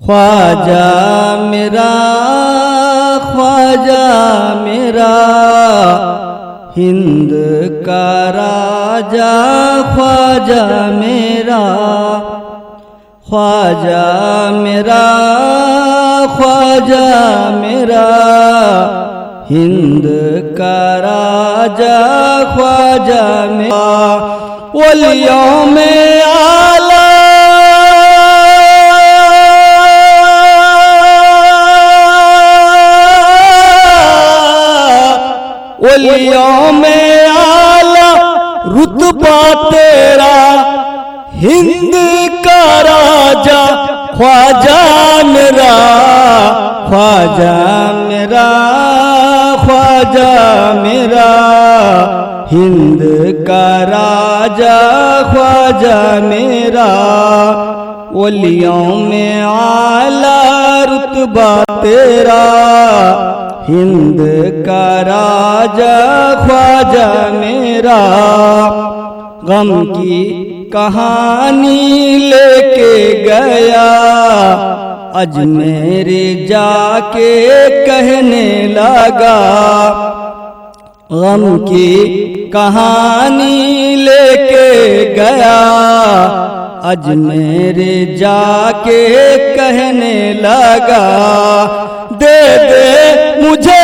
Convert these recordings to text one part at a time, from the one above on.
ख्वाजा मेरा ख्वाजा मेरा हिंद का राजा ख्वाजा मेरा ख्वाजा मेरा ख्वाजा मेरा हिंद का राजा ख्वाजा मेरा वलियों में आला वलियों में आला रुतबा तेरा हिंद का राजा ख्वाजा मेरा ख्वाजा मेरा ख्वाजा मेरा हिंद का राजा ख्वाजा मेरा वलियों में आला रुतबा तेरा हिंद का राजा ख्वाजा मेरा गम की कहानी लेके गया अजमेर जाके कहने लगा गम की कहानी लेके गया अजमेर जाके कहने लगा दे दे मुझे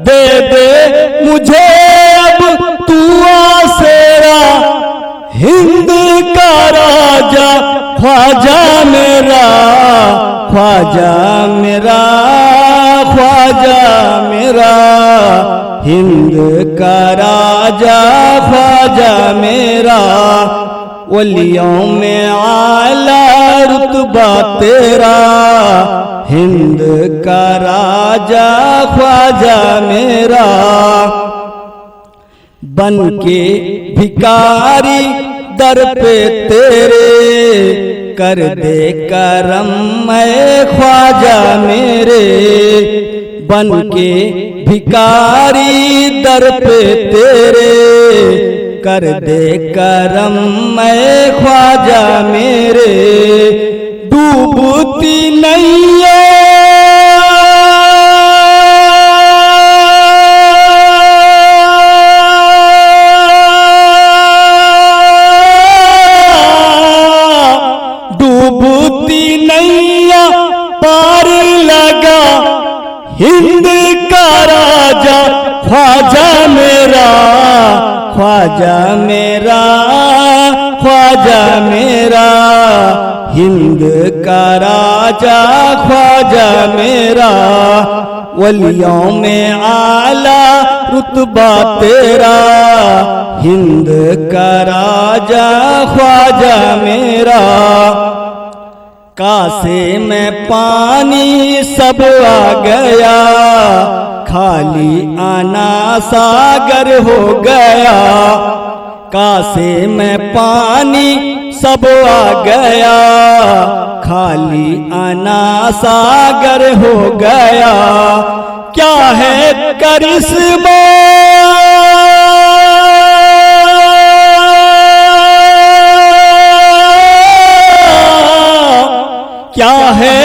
दे दे मुझे अब तू आसेरा हिंद का राजा ख्वाजा मेरा ख्वाजा मेरा ख्वाजा मेरा हिंद का राजा ख्वाजा मेरा वलियों में आला रुतबा तेरा हिंद का राजा ख्वाजा मेरा बन के भिकारी दर पे तेरे कर दे करम मैं ख्वाजा मेरे बन के भिकारी दर पे तेरे कर दे करम मैं ख्वाजा मेरे डूबती नैया डूबती नैया पार लगा हिंद का राजा ख्वाजा मेरा ख्वाजा मेरा ख्वाजा मेरा हिंद का राजा ख्वाजा मेरा वलियों में आला रुतबा तेरा हिंद का राजा ख्वाजा मेरा कासे में पानी सब आ गया खाली आना सागर हो गया कासे में पानी सब आ गया खाली आना सागर हो गया क्या है करिश्मा क्या है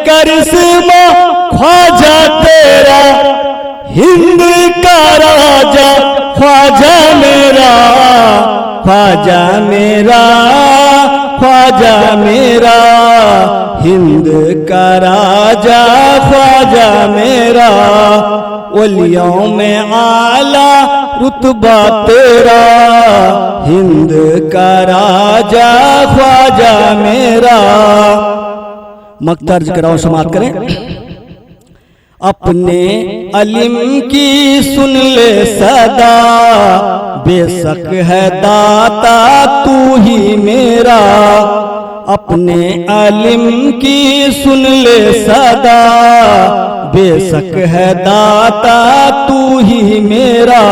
करिश्मा ख्वाजा तेरा हिंद का राजा ख्वाजा मेरा ख्वाजा मेरा ख्वाजा मेरा हिंद का राजा ख्वाजा मेरा वलियों में आला रुतबा तेरा हिंद का राजा ख्वाजा मेरा मक्तर्ज कराओ समाप्त करें अपने अलिम की सुन ले सदा बेशक है दाता तू ही मेरा अपने अलिम की सुन ले सदा बेशक है दाता तू ही मेरा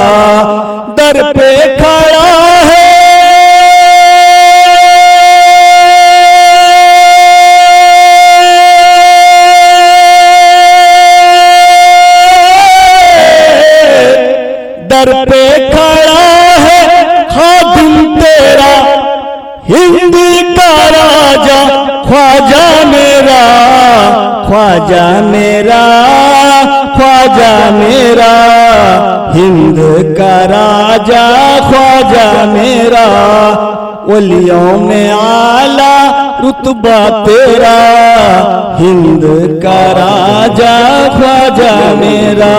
दर पे खड़ा है दर पे खड़ा है खादिम तेरा, हिंद का राजा ख्वाजा मेरा, ख्वाजा मेरा, ख्वाजा मेरा, हिंद का राजा ख्वाजा मेरा, वलियों में आला रुतबा तेरा, हिंद का राजा ख्वाजा मेरा।